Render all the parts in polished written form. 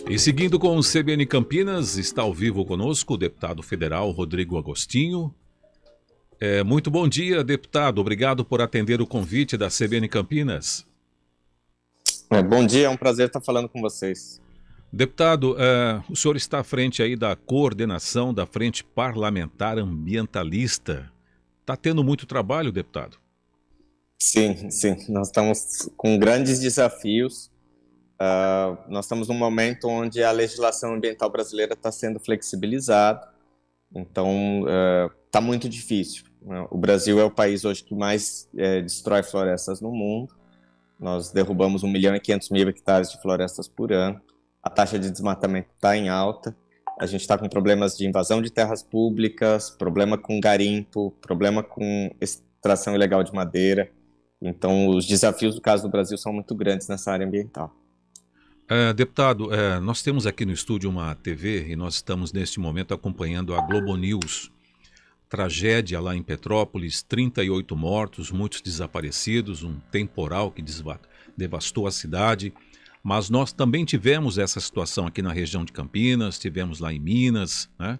E seguindo com o CBN Campinas, está ao vivo conosco o deputado federal Rodrigo Agostinho. Muito bom dia, deputado. Obrigado por atender o convite da CBN Campinas. Bom dia, é um prazer estar falando com vocês. Deputado, o senhor está à frente aí da coordenação da Frente Parlamentar Ambientalista. Está tendo muito trabalho, deputado? Sim, nós estamos com grandes desafios. Nós estamos num momento onde a legislação ambiental brasileira está sendo flexibilizada, então está muito difícil. O Brasil é o país hoje que mais destrói florestas no mundo. Nós derrubamos 1.500.000 hectares de florestas por ano. A taxa de desmatamento está em alta. A gente está com problemas de invasão de terras públicas, problema com garimpo, problema com extração ilegal de madeira. Então, os desafios do caso do Brasil são muito grandes nessa área ambiental. Deputado, nós temos aqui no estúdio uma TV e nós estamos neste momento acompanhando a Globo News. Tragédia lá em Petrópolis, 38 mortos, muitos desaparecidos, um temporal que devastou a cidade. Mas nós também tivemos essa situação aqui na região de Campinas, tivemos lá em Minas, né?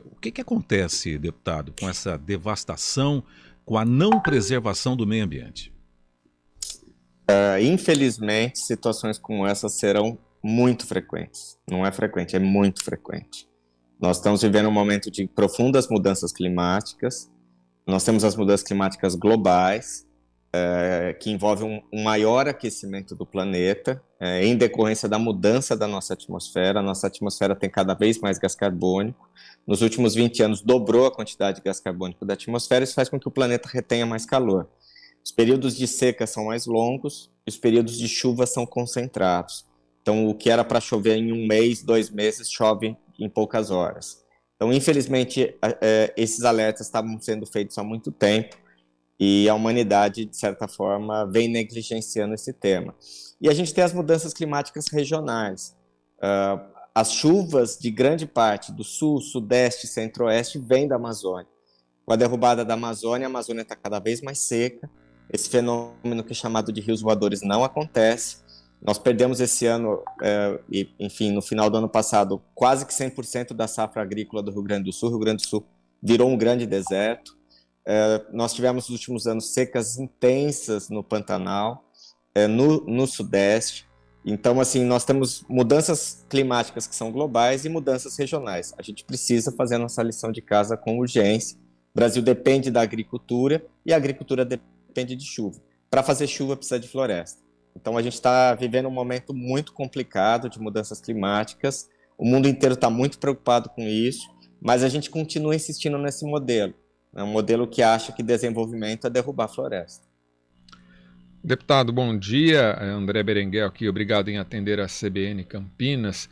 O que acontece, deputado, com essa devastação, com a não preservação do meio ambiente? Infelizmente, situações como essa serão muito frequentes. Não é frequente, é muito frequente. Nós estamos vivendo um momento de profundas mudanças climáticas. Nós temos as mudanças climáticas globais, que envolvem um maior aquecimento do planeta, em decorrência da mudança da nossa atmosfera. A nossa atmosfera tem cada vez mais gás carbônico. Nos últimos 20 anos, dobrou a quantidade de gás carbônico da atmosfera. Isso faz com que o planeta retenha mais calor. Os períodos de seca são mais longos e os períodos de chuva são concentrados. Então, o que era para chover em 1 mês, 2 meses, chove em poucas horas. Então, infelizmente, esses alertas estavam sendo feitos há muito tempo e a humanidade, de certa forma, vem negligenciando esse tema. E a gente tem as mudanças climáticas regionais. As chuvas de grande parte do sul, sudeste e centro-oeste vêm da Amazônia. Com a derrubada da Amazônia, a Amazônia está cada vez mais seca. Esse fenômeno que é chamado de rios voadores não acontece. Nós perdemos esse ano, enfim, no final do ano passado, quase que 100% da safra agrícola do Rio Grande do Sul. O Rio Grande do Sul virou um grande deserto. Nós tivemos nos últimos anos secas intensas no Pantanal, no Sudeste. Então, assim, nós temos mudanças climáticas que são globais e mudanças regionais. A gente precisa fazer a nossa lição de casa com urgência. O Brasil depende da agricultura e a agricultura depende de chuva. Para fazer chuva precisa de floresta. Então a gente está vivendo um momento muito complicado de mudanças climáticas. O mundo inteiro está muito preocupado com isso, mas a gente continua insistindo nesse modelo. É um modelo que acha que desenvolvimento é derrubar a floresta. Deputado, bom dia. André Berenguel aqui, obrigado em atender a CBN Campinas.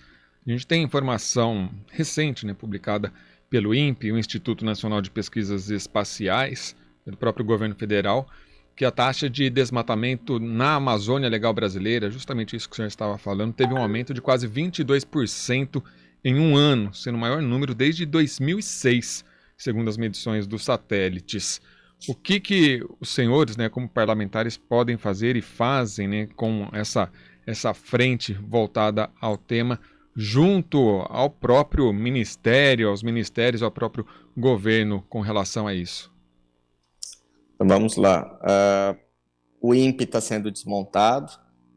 A gente tem informação recente, publicada pelo INPE, o Instituto Nacional de Pesquisas Espaciais, do próprio governo federal, que a taxa de desmatamento na Amazônia Legal Brasileira, justamente isso que o senhor estava falando, teve um aumento de quase 22% em um ano, sendo o maior número desde 2006, segundo as medições dos satélites. O que os senhores, como parlamentares, podem fazer e fazem, com essa frente voltada ao tema, junto ao próprio ministério, aos ministérios, ao próprio governo com relação a isso? Então, vamos lá. O INPE está sendo desmontado,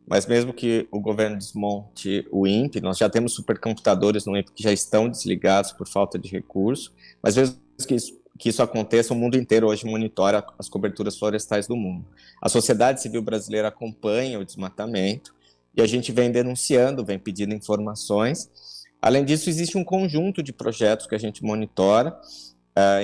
mas mesmo que o governo desmonte o INPE, nós já temos supercomputadores no INPE que já estão desligados por falta de recurso, mas mesmo que isso aconteça, o mundo inteiro hoje monitora as coberturas florestais do mundo. A sociedade civil brasileira acompanha o desmatamento e a gente vem denunciando, vem pedindo informações. Além disso, existe um conjunto de projetos que a gente monitora.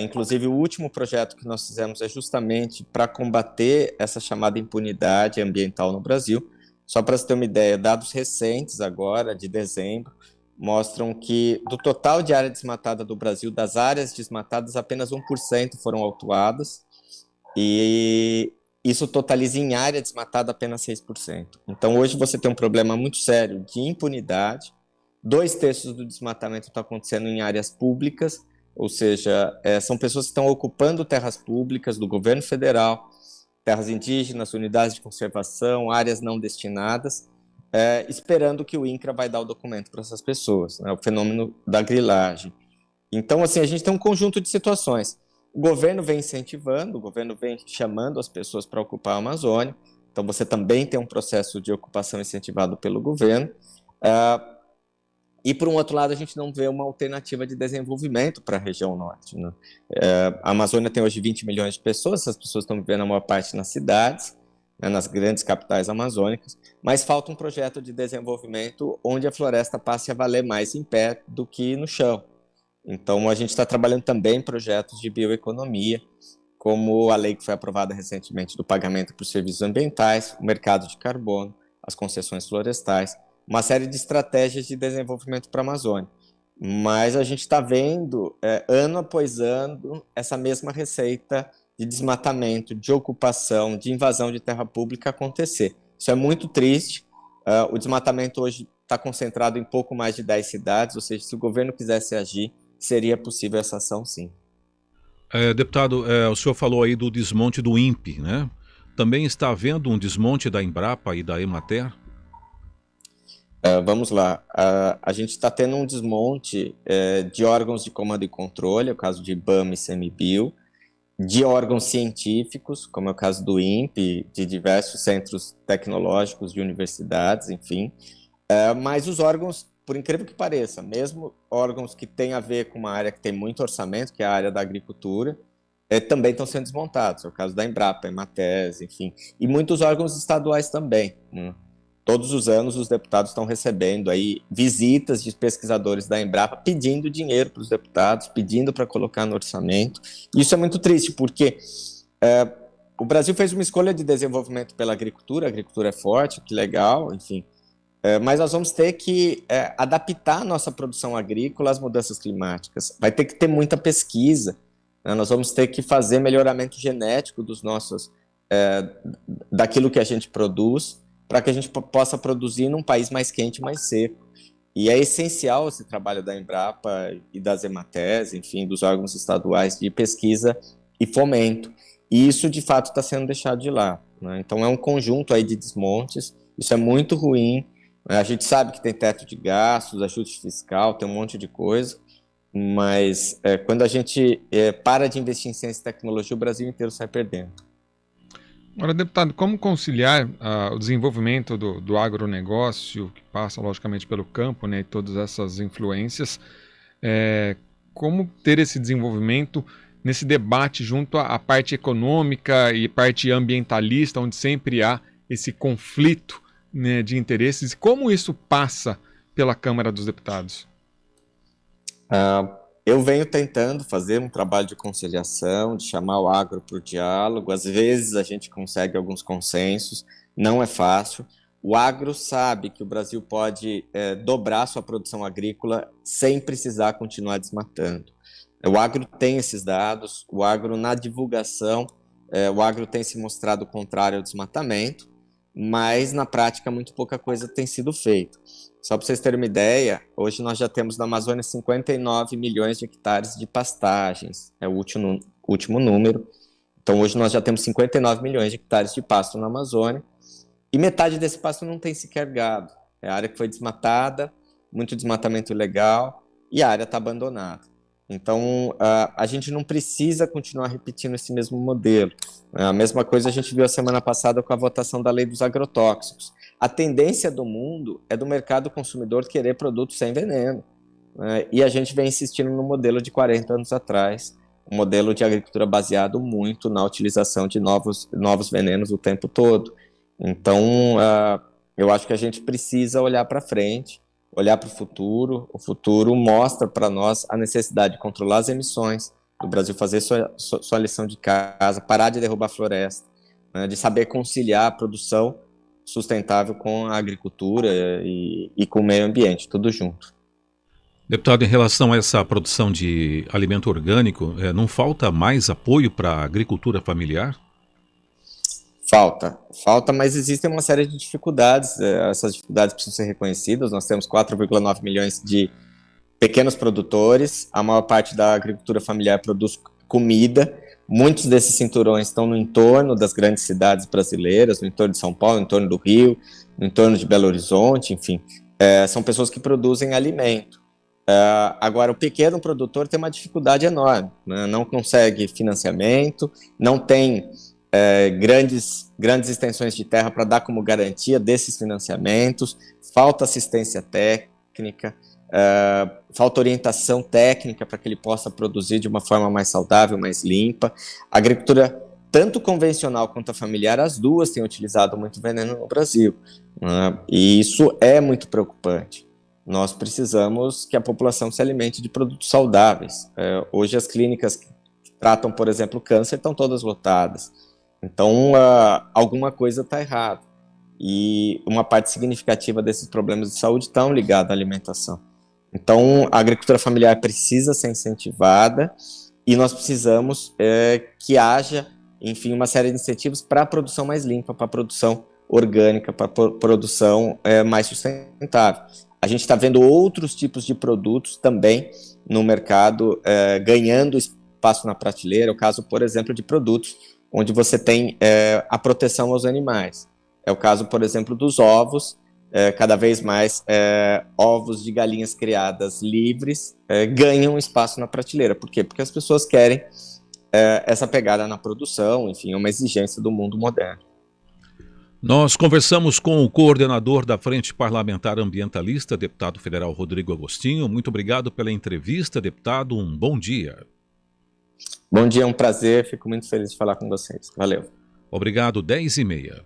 Inclusive, o último projeto que nós fizemos é justamente para combater essa chamada impunidade ambiental no Brasil. Só para você ter uma ideia, dados recentes agora, de dezembro, mostram que do total de área desmatada do Brasil, das áreas desmatadas, apenas 1% foram autuadas, e isso totaliza em área desmatada apenas 6%. Então, hoje você tem um problema muito sério de impunidade. 2/3 do desmatamento está acontecendo em áreas públicas, ou seja, são pessoas que estão ocupando terras públicas do governo federal, terras indígenas, unidades de conservação, áreas não destinadas, esperando que o INCRA vai dar o documento para essas pessoas, né? O fenômeno da grilagem. Então, assim, a gente tem um conjunto de situações. O governo vem incentivando, o governo vem chamando as pessoas para ocupar a Amazônia, então você também tem um processo de ocupação incentivado pelo governo. E, por um outro lado, a gente não vê uma alternativa de desenvolvimento para a região norte, né? A Amazônia tem hoje 20 milhões de pessoas, essas pessoas estão vivendo a maior parte nas cidades, né, nas grandes capitais amazônicas, mas falta um projeto de desenvolvimento onde a floresta passe a valer mais em pé do que no chão. Então, a gente está trabalhando também em projetos de bioeconomia, como a lei que foi aprovada recentemente do pagamento por serviços ambientais, o mercado de carbono, as concessões florestais, uma série de estratégias de desenvolvimento para a Amazônia. Mas a gente está vendo, ano após ano, essa mesma receita de desmatamento, de ocupação, de invasão de terra pública acontecer. Isso é muito triste. O desmatamento hoje está concentrado em pouco mais de 10 cidades, ou seja, se o governo quisesse agir, seria possível essa ação, sim. Deputado, o senhor falou aí do desmonte do INPE, né? Também está havendo um desmonte da Embrapa e da Emater? Vamos lá. A gente está tendo um desmonte de órgãos de comando e controle, é o caso de IBAMA e CMBio, de órgãos científicos, como é o caso do INPE, de diversos centros tecnológicos, de universidades, enfim. Mas os órgãos, por incrível que pareça, mesmo órgãos que têm a ver com uma área que tem muito orçamento, que é a área da agricultura, também estão sendo desmontados. É o caso da Embrapa, Emater, enfim. E muitos órgãos estaduais também, né? Todos os anos os deputados estão recebendo aí visitas de pesquisadores da Embrapa pedindo dinheiro para os deputados, pedindo para colocar no orçamento. E isso é muito triste, porque o Brasil fez uma escolha de desenvolvimento pela agricultura, a agricultura é forte, que legal, enfim. Mas nós vamos ter que adaptar a nossa produção agrícola às mudanças climáticas. Vai ter que ter muita pesquisa, né? Nós vamos ter que fazer melhoramento genético dos nossos, daquilo que a gente produz, para que a gente possa produzir num país mais quente, mais seco. E é essencial esse trabalho da Embrapa e das Emater, enfim, dos órgãos estaduais de pesquisa e fomento. E isso, de fato, está sendo deixado de lado, né? Então, é um conjunto aí de desmontes, isso é muito ruim. A gente sabe que tem teto de gastos, ajuste fiscal, tem um monte de coisa, mas quando a gente para de investir em ciência e tecnologia, o Brasil inteiro sai perdendo. Agora, deputado, como conciliar o desenvolvimento do agronegócio, que passa, logicamente, pelo campo, né, e todas essas influências, como ter esse desenvolvimento nesse debate junto à parte econômica e parte ambientalista, onde sempre há esse conflito, né, de interesses, e como isso passa pela Câmara dos Deputados? Eu venho tentando fazer um trabalho de conciliação, de chamar o agro para o diálogo. Às vezes a gente consegue alguns consensos, não é fácil. O agro sabe que o Brasil pode dobrar sua produção agrícola sem precisar continuar desmatando. O agro tem esses dados, o agro na divulgação, o agro tem se mostrado contrário ao desmatamento, mas na prática muito pouca coisa tem sido feita. Só para vocês terem uma ideia, hoje nós já temos na Amazônia 59 milhões de hectares de pastagens, é o último número. Então hoje nós já temos 59 milhões de hectares de pasto na Amazônia, e metade desse pasto não tem sequer gado. É a área que foi desmatada, muito desmatamento ilegal, e a área está abandonada. Então, a gente não precisa continuar repetindo esse mesmo modelo. A mesma coisa a gente viu a semana passada com a votação da lei dos agrotóxicos. A tendência do mundo é do mercado consumidor querer produtos sem veneno, né? E a gente vem insistindo no modelo de 40 anos atrás, um modelo de agricultura baseado muito na utilização de novos venenos o tempo todo. Então, eu acho que a gente precisa olhar para frente, olhar para o futuro mostra para nós a necessidade de controlar as emissões, do Brasil fazer sua lição de casa, parar de derrubar a floresta, né, de saber conciliar a produção sustentável com a agricultura e com o meio ambiente, tudo junto. Deputado, em relação a essa produção de alimento orgânico, não falta mais apoio para a agricultura familiar? Falta, mas existem uma série de dificuldades. Essas dificuldades precisam ser reconhecidas. Nós temos 4,9 milhões de pequenos produtores. A maior parte da agricultura familiar produz comida. Muitos desses cinturões estão no entorno das grandes cidades brasileiras, no entorno de São Paulo, no entorno do Rio, no entorno de Belo Horizonte, enfim, são pessoas que produzem alimento. Agora, o pequeno produtor tem uma dificuldade enorme, né? Não consegue financiamento, não tem grandes extensões de terra para dar como garantia desses financiamentos, falta assistência técnica, falta orientação técnica para que ele possa produzir de uma forma mais saudável, mais limpa. A agricultura, tanto convencional quanto a familiar, as duas têm utilizado muito veneno no Brasil, né? E isso é muito preocupante. Nós precisamos que a população se alimente de produtos saudáveis. Hoje as clínicas que tratam, por exemplo, câncer estão todas lotadas. Então, alguma coisa está errada. E uma parte significativa desses problemas de saúde estão ligados à alimentação. Então, a agricultura familiar precisa ser incentivada e nós precisamos que haja, enfim, uma série de incentivos para a produção mais limpa, para a produção orgânica, para a produção mais sustentável. A gente está vendo outros tipos de produtos também no mercado ganhando espaço na prateleira. O caso, por exemplo, de produtos onde você tem a proteção aos animais. É o caso, por exemplo, dos ovos. Cada vez mais ovos de galinhas criadas livres ganham espaço na prateleira. Por quê? Porque as pessoas querem essa pegada na produção, enfim, é uma exigência do mundo moderno. Nós conversamos com o coordenador da Frente Parlamentar Ambientalista, deputado federal Rodrigo Agostinho. Muito obrigado pela entrevista, deputado. Um bom dia. Bom dia, é um prazer. Fico muito feliz de falar com vocês. Valeu. Obrigado, 10h30.